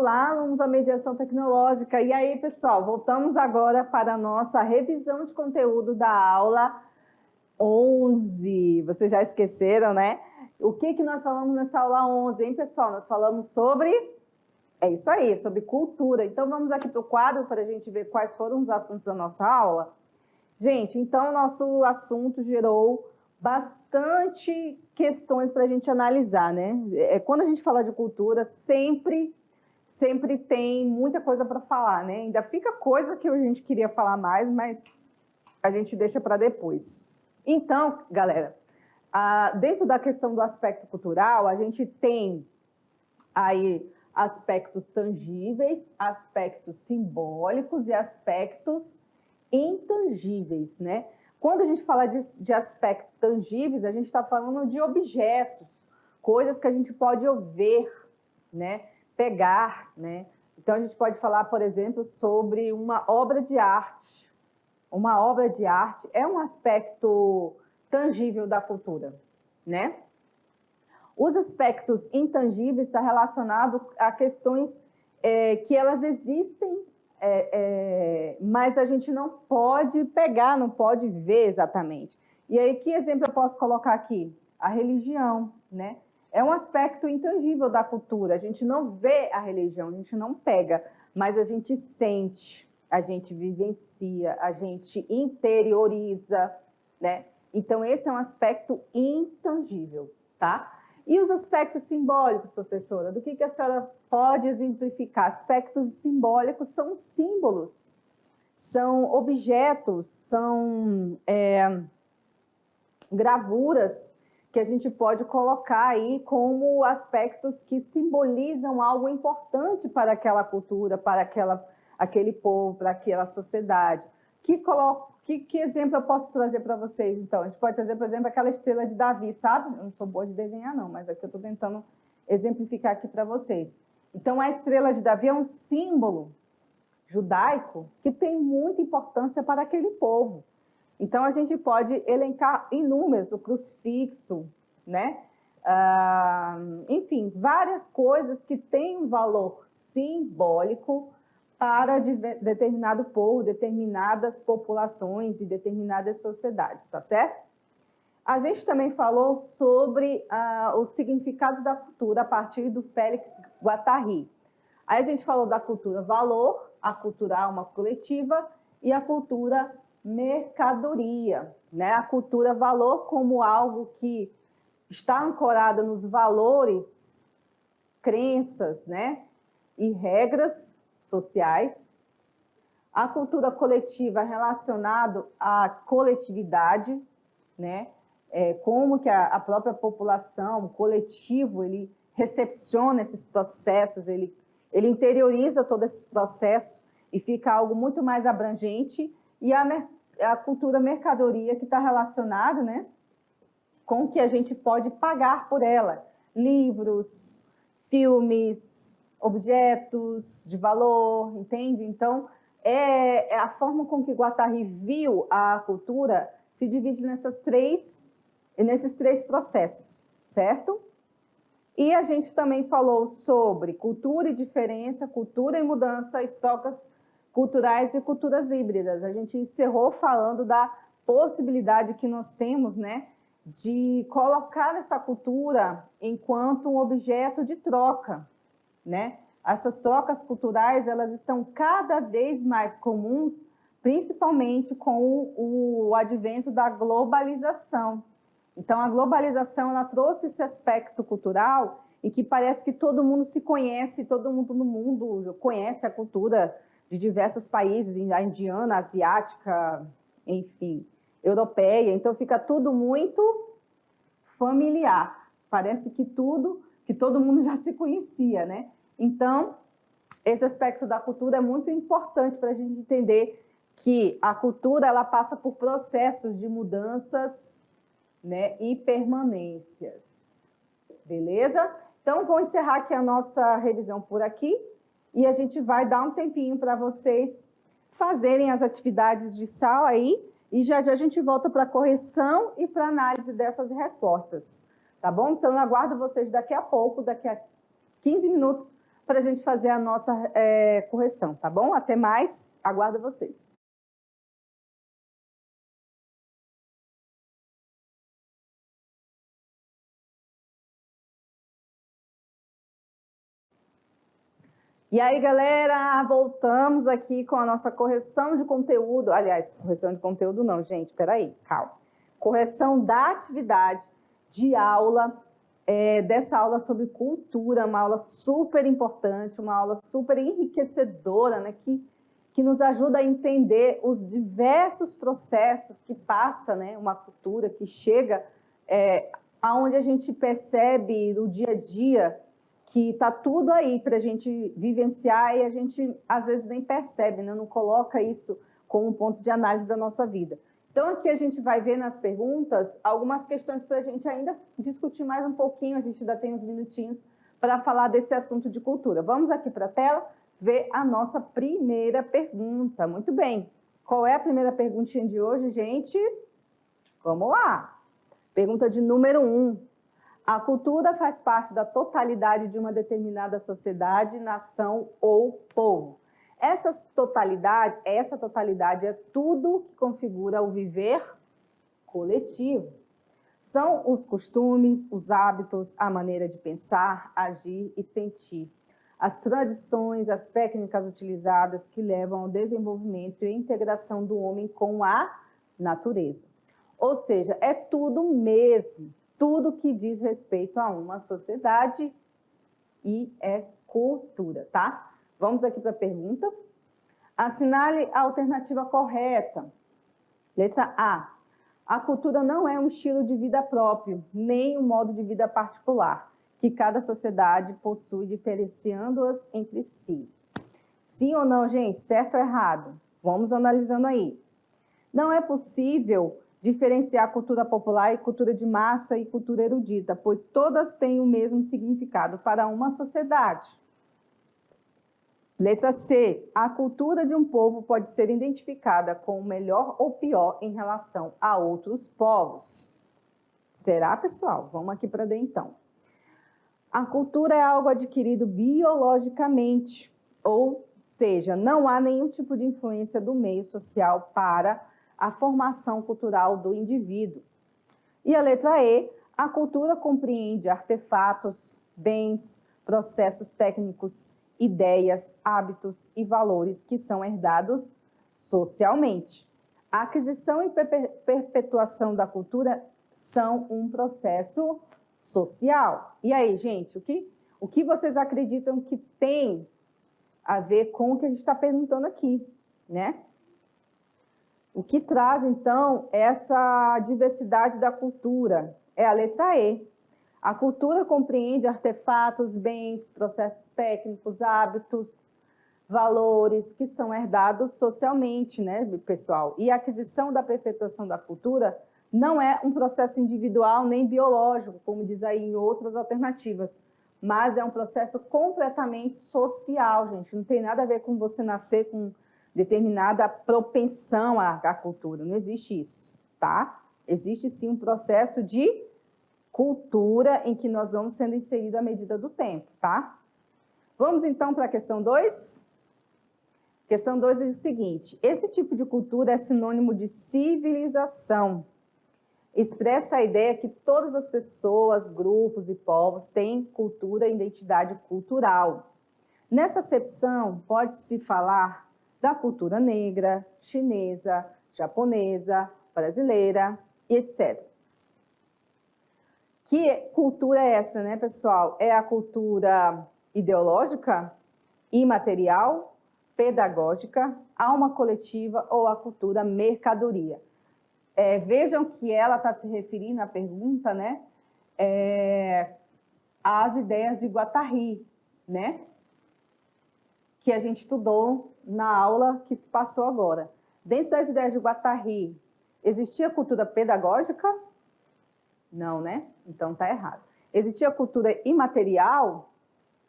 Olá, alunos da mediação tecnológica. E aí, pessoal, voltamos agora para a nossa revisão de conteúdo da aula 11. Vocês já esqueceram, né? O que nós falamos nessa aula 11, hein, pessoal? Nós falamos sobre... É isso aí, sobre cultura. Então, vamos aqui para o quadro para a gente ver quais foram os assuntos da nossa aula. Gente, então, nosso assunto gerou bastante questões para a gente analisar, né? Quando a gente fala de cultura, sempre tem muita coisa para falar, né? Ainda fica coisa que a gente queria falar mais, mas a gente deixa para depois. Então, galera, dentro da questão do aspecto cultural, a gente tem aí aspectos tangíveis, aspectos simbólicos e aspectos intangíveis, né? Quando a gente fala de aspectos tangíveis, a gente está falando de objetos, coisas que a gente pode ver, né? Pegar, né? Então, a gente pode falar, por exemplo, sobre uma obra de arte. Uma obra de arte é um aspecto tangível da cultura, né? Os aspectos intangíveis estão relacionados a questões que elas existem, mas a gente não pode pegar, não pode ver exatamente. E aí, que exemplo eu posso colocar aqui? A religião, né? É um aspecto intangível da cultura. A gente não vê a religião, a gente não pega, mas a gente sente, a gente vivencia, a gente interioriza, né? Então, esse é um aspecto intangível, tá? E os aspectos simbólicos, professora? Do que a senhora pode exemplificar? Aspectos simbólicos são símbolos, são objetos, são gravuras que a gente pode colocar aí como aspectos que simbolizam algo importante para aquela cultura, para aquele povo, para aquela sociedade. Que exemplo eu posso trazer para vocês, então? A gente pode trazer, por exemplo, aquela estrela de Davi, sabe? Eu não sou boa de desenhar, não, mas aqui eu estou tentando exemplificar aqui para vocês. Então, a estrela de Davi é um símbolo judaico que tem muita importância para aquele povo. Então, a gente pode elencar inúmeros, o crucifixo, né? Enfim, várias coisas que têm um valor simbólico para determinado povo, determinadas populações e determinadas sociedades, tá certo? A gente também falou sobre o significado da cultura a partir do Félix Guattari. Aí a gente falou da cultura valor, a cultura alma coletiva e a cultura mercadoria, né? A cultura valor como algo que está ancorada nos valores, crenças, né? E regras sociais. A cultura coletiva relacionada à coletividade, né? Como que a própria população, o coletivo, ele recepciona esses processos, ele interioriza todo esse processo e fica algo muito mais abrangente. E a cultura mercadoria que está relacionada, né, com o que a gente pode pagar por ela. Livros, filmes, objetos de valor, entende? Então, a forma com que Guattari viu a cultura se divide nesses três processos, certo? E a gente também falou sobre cultura e diferença, cultura e mudança e trocas culturais e culturas híbridas. A gente encerrou falando da possibilidade que nós temos, né, de colocar essa cultura enquanto um objeto de troca, né? Essas trocas culturais, elas estão cada vez mais comuns, principalmente com o advento da globalização. Então, a globalização, ela trouxe esse aspecto cultural em que parece que todo mundo se conhece, todo mundo no mundo conhece a cultura de diversos países, a indiana, a asiática, enfim, europeia. Então, fica tudo muito familiar. Parece que todo mundo já se conhecia, né? Então, esse aspecto da cultura é muito importante para a gente entender que a cultura, ela passa por processos de mudanças, né, e permanências. Beleza? Então, vou encerrar aqui a nossa revisão por aqui e a gente vai dar um tempinho para vocês fazerem as atividades de sala aí e já a gente volta para a correção e para a análise dessas respostas. Tá bom? Então, eu aguardo vocês daqui a pouco, daqui a 15 minutos, para a gente fazer a nossa correção, tá bom? Até mais, aguardo vocês. E aí, galera, voltamos aqui com a nossa correção de conteúdo. Aliás, correção de conteúdo não, gente, peraí, calma. Correção da atividade de aula, dessa aula sobre cultura, uma aula super importante, uma aula super enriquecedora, né, que nos ajuda a entender os diversos processos que passa, né, uma cultura que chega aonde a gente percebe no dia a dia que está tudo aí para a gente vivenciar e a gente, às vezes, nem percebe, né? Não coloca isso como um ponto de análise da nossa vida. Então, aqui a gente vai ver nas perguntas algumas questões para a gente ainda discutir mais um pouquinho, a gente ainda tem uns minutinhos para falar desse assunto de cultura. Vamos aqui para a tela ver a nossa primeira pergunta. Muito bem. Qual é a primeira perguntinha de hoje, gente? Vamos lá. Pergunta de número 1. A cultura faz parte da totalidade de uma determinada sociedade, nação ou povo. Essa totalidade é tudo que configura o viver coletivo. São os costumes, os hábitos, a maneira de pensar, agir e sentir. As tradições, as técnicas utilizadas que levam ao desenvolvimento e integração do homem com a natureza. Ou seja, é tudo mesmo. Tudo que diz respeito a uma sociedade e é cultura, tá? Vamos aqui para a pergunta. Assinale a alternativa correta. Letra A. A cultura não é um estilo de vida próprio, nem um modo de vida particular, que cada sociedade possui, diferenciando-as entre si. Sim ou não, gente? Certo ou errado? Vamos analisando aí. Não é possível diferenciar cultura popular e cultura de massa e cultura erudita, pois todas têm o mesmo significado para uma sociedade. Letra C. A cultura de um povo pode ser identificada como melhor ou pior em relação a outros povos. Será, pessoal? Vamos aqui para dentro, então. A cultura é algo adquirido biologicamente, ou seja, não há nenhum tipo de influência do meio social para a formação cultural do indivíduo. E a letra E, a cultura compreende artefatos, bens, processos técnicos, ideias, hábitos e valores que são herdados socialmente. A aquisição e perpetuação da cultura são um processo social. E aí, gente, o que vocês acreditam que tem a ver com o que a gente está perguntando aqui, né? O que traz, então, essa diversidade da cultura? É a letra E. A cultura compreende artefatos, bens, processos técnicos, hábitos, valores que são herdados socialmente, né, pessoal? E a aquisição da perpetuação da cultura não é um processo individual nem biológico, como diz aí em outras alternativas, mas é um processo completamente social, gente. Não tem nada a ver com você nascer com determinada propensão à cultura, não existe isso, tá? Existe sim um processo de cultura em que nós vamos sendo inseridos à medida do tempo, tá? Vamos então para a questão 2? Questão 2 diz o seguinte: esse tipo de cultura é sinônimo de civilização. Expressa a ideia que todas as pessoas, grupos e povos têm cultura e identidade cultural. Nessa acepção, pode-se falar da cultura negra, chinesa, japonesa, brasileira e etc. Que cultura é essa, né, pessoal? É a cultura ideológica, imaterial, pedagógica, alma coletiva ou a cultura mercadoria? Vejam que ela está se referindo à pergunta, né, às ideias de Guattari, né, que a gente estudou na aula que se passou agora. Dentro das ideias de Guattari, existia cultura pedagógica? Não, né? Então está errado. Existia cultura imaterial?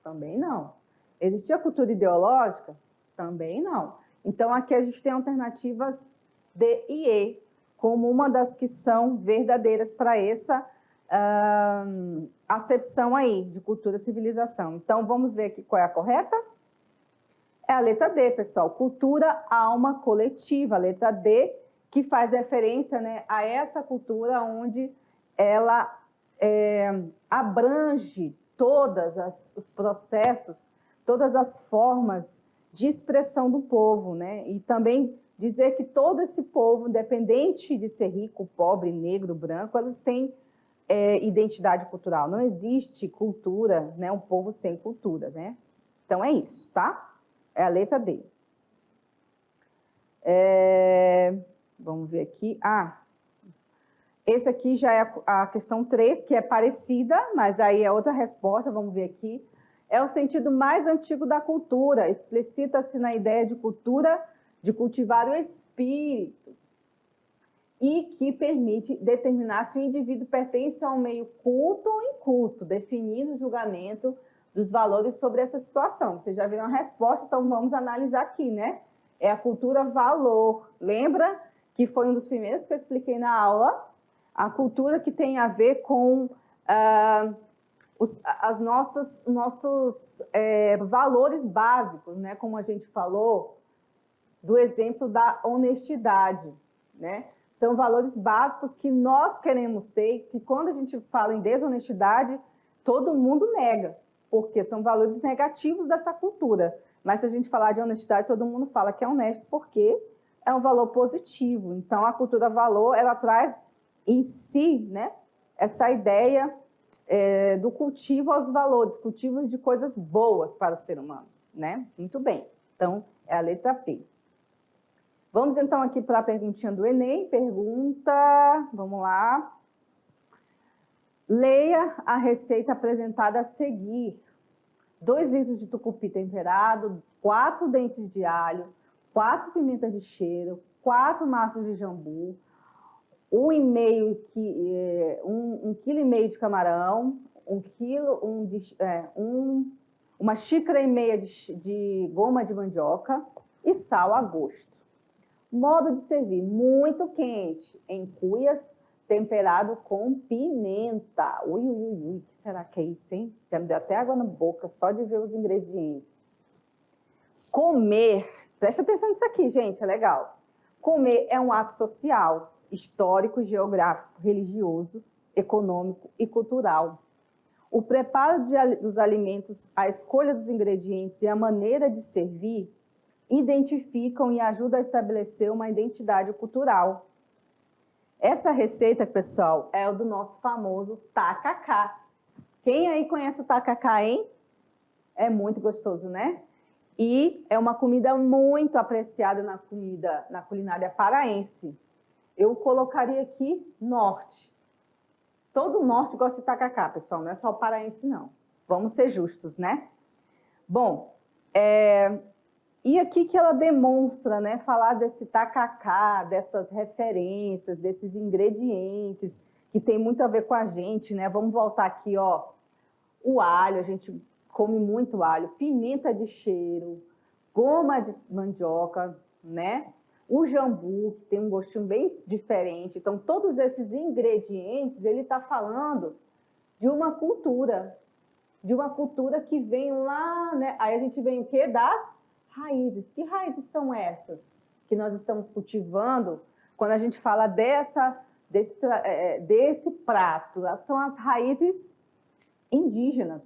Também não. Existia cultura ideológica? Também não. Então aqui a gente tem alternativas D e E como uma das que são verdadeiras para acepção aí de cultura e civilização. Então, vamos ver aqui qual é a correta? É a letra D, pessoal. Cultura, alma coletiva. A letra D, que faz referência, né, a essa cultura onde ela abrange todos os processos, todas as formas de expressão do povo, né? E também dizer que todo esse povo, independente de ser rico, pobre, negro, branco, eles têm identidade cultural. Não existe cultura, né? Um povo sem cultura, né? Então é isso, tá? É a letra D. Vamos ver aqui. Esse aqui já é a questão 3, que é parecida, mas aí é outra resposta, vamos ver aqui. É o sentido mais antigo da cultura, explicita-se na ideia de cultura, de cultivar o espírito, e que permite determinar se o indivíduo pertence a um meio culto ou inculto, definindo o julgamento dos valores sobre essa situação. Vocês já viram a resposta, então vamos analisar aqui, né? É a cultura valor. Lembra que foi um dos primeiros que eu expliquei na aula? A cultura que tem a ver com os nossos valores básicos, né? Como a gente falou, do exemplo da honestidade, né? São valores básicos que nós queremos ter, que quando a gente fala em desonestidade, todo mundo nega, porque são valores negativos dessa cultura. Mas se a gente falar de honestidade, todo mundo fala que é honesto, porque é um valor positivo. Então, a cultura valor, ela traz em si, né, essa ideia do cultivo aos valores, cultivo de coisas boas para o ser humano, né? Muito bem. Então, é a letra P. Vamos, então, aqui para a perguntinha do Enem. Pergunta, vamos lá. Leia a receita apresentada a seguir. 2 litros de tucupi temperado, 4 dentes de alho, 4 pimentas de cheiro, 4 maços de jambu, 1,5 kg de camarão, uma xícara e meia de goma de mandioca e sal a gosto. Modo de servir: muito quente, em cuias, temperado com pimenta. Ui, ui, ui, o que será que é isso, hein? Já me deu até água na boca só de ver os ingredientes. Comer, presta atenção nisso aqui, gente, é legal. Comer é um ato social, histórico, geográfico, religioso, econômico e cultural. O preparo dos alimentos, a escolha dos ingredientes e a maneira de servir identificam e ajudam a estabelecer uma identidade cultural. Essa receita, pessoal, é o do nosso famoso tacacá. Quem aí conhece o tacacá, hein? É muito gostoso, né? E é uma comida muito apreciada na culinária paraense. Eu colocaria aqui norte. Todo o norte gosta de tacacá, pessoal, não é só o paraense, não. Vamos ser justos, né? Bom, e aqui que ela demonstra, né, falar desse tacacá, dessas referências, desses ingredientes, que tem muito a ver com a gente, né? Vamos voltar aqui, ó. O alho, a gente come muito alho, pimenta de cheiro, goma de mandioca, né? O jambu, que tem um gostinho bem diferente. Então, todos esses ingredientes, ele está falando de uma cultura que vem lá, né? Aí a gente vem o quê? Das raízes. Que raízes são essas que nós estamos cultivando quando a gente fala desse prato? São as raízes indígenas,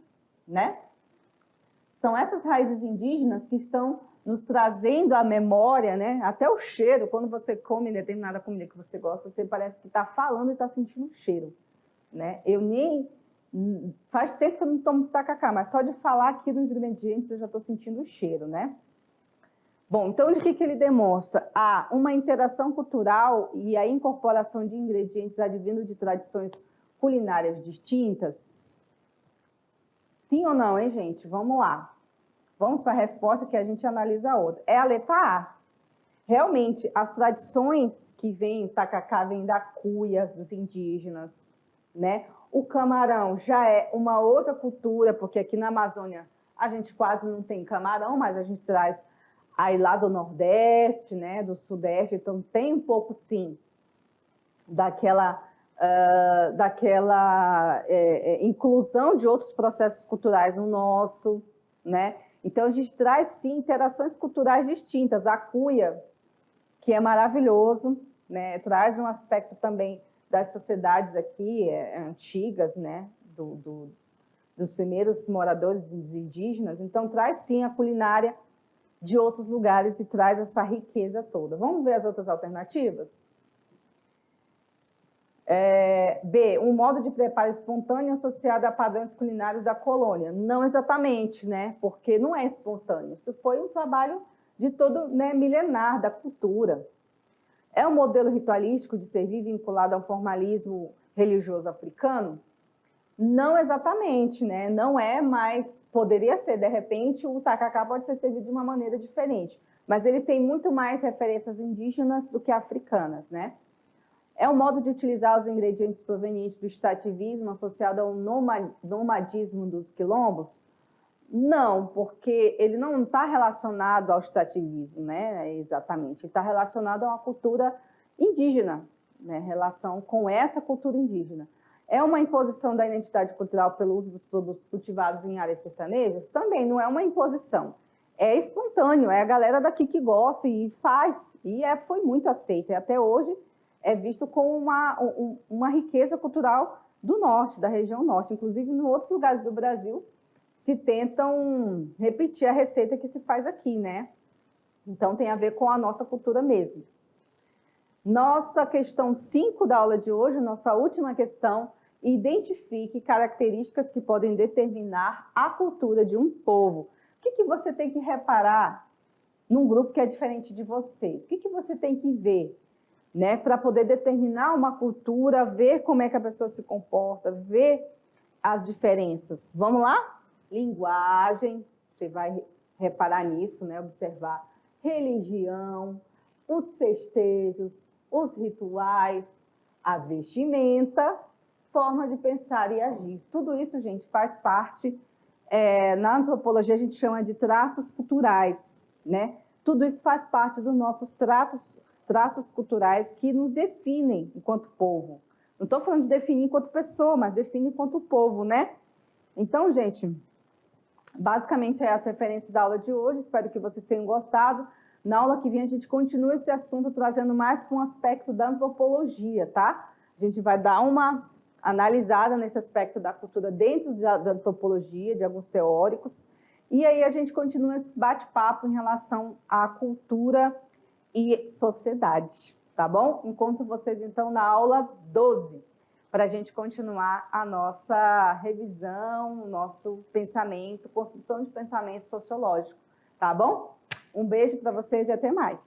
né? São essas raízes indígenas que estão nos trazendo a memória, né? Até o cheiro. Quando você come determinada comida que você gosta, você parece que está falando e está sentindo um cheiro, né? Faz tempo que eu não tomo tacacá, mas só de falar aqui dos ingredientes eu já estou sentindo o cheiro, né? Bom, então de que ele demonstra? Uma interação cultural e a incorporação de ingredientes advindos de tradições culinárias distintas? Sim ou não, hein, gente? Vamos lá. Vamos para a resposta que a gente analisa a outra. É a letra A. Realmente, as tradições que vêm, tacacá vem da cuia dos indígenas, né? O camarão já é uma outra cultura, porque aqui na Amazônia a gente quase não tem camarão, mas a gente traz aí lá do Nordeste, né, do Sudeste, então tem um pouco, sim, daquela daquela inclusão de outros processos culturais no nosso, né? Então, a gente traz, sim, interações culturais distintas. A cuia, que é maravilhoso, né? Traz um aspecto também das sociedades aqui antigas, né? Dos primeiros moradores indígenas. Então, traz, sim, a culinária de outros lugares e traz essa riqueza toda. Vamos ver as outras alternativas? B, um modo de preparo espontâneo associado a padrões culinários da colônia. Não exatamente, né? Porque não é espontâneo. Isso foi um trabalho de todo, né, milenar da cultura. É um modelo ritualístico de servir vinculado ao formalismo religioso africano? Não exatamente, né? Não é, mas poderia ser. De repente, o tacacá pode ser servido de uma maneira diferente. Mas ele tem muito mais referências indígenas do que africanas, né? É um modo de utilizar os ingredientes provenientes do extrativismo associado ao nomadismo dos quilombos? Não, porque ele não está relacionado ao extrativismo, né? Exatamente. Ele está relacionado a uma cultura indígena, né? Relação com essa cultura indígena. É uma imposição da identidade cultural pelo uso dos produtos cultivados em áreas sertanejas? Também não é uma imposição. É espontâneo, é a galera daqui que gosta e faz. E foi muito aceito. E até hoje é visto como uma riqueza cultural do norte, da região norte. Inclusive, em outros lugares do Brasil, se tentam repetir a receita que se faz aqui, né? Então, tem a ver com a nossa cultura mesmo. Nossa questão 5 da aula de hoje, nossa última questão: identifique características que podem determinar a cultura de um povo. O que você tem que reparar num grupo que é diferente de você? O que você tem que ver, né, para poder determinar uma cultura, ver como é que a pessoa se comporta, ver as diferenças? Vamos lá? Linguagem, você vai reparar nisso, né, observar religião, os festejos, os rituais, a vestimenta, forma de pensar e agir. Tudo isso, gente, faz parte, na antropologia a gente chama de traços culturais, né? Tudo isso faz parte dos nossos traços culturais que nos definem enquanto povo. Não estou falando de definir enquanto pessoa, mas define enquanto povo, né? Então, gente, basicamente é essa a referência da aula de hoje. Espero que vocês tenham gostado. Na aula que vem a gente continua esse assunto trazendo mais para um aspecto da antropologia, tá? A gente vai dar uma analisada nesse aspecto da cultura dentro da antropologia, de alguns teóricos. E aí a gente continua esse bate-papo em relação à cultura e sociedade, tá bom? Encontro vocês, então, na aula 12, para a gente continuar a nossa revisão, o nosso pensamento, construção de pensamento sociológico, tá bom? Um beijo para vocês e até mais.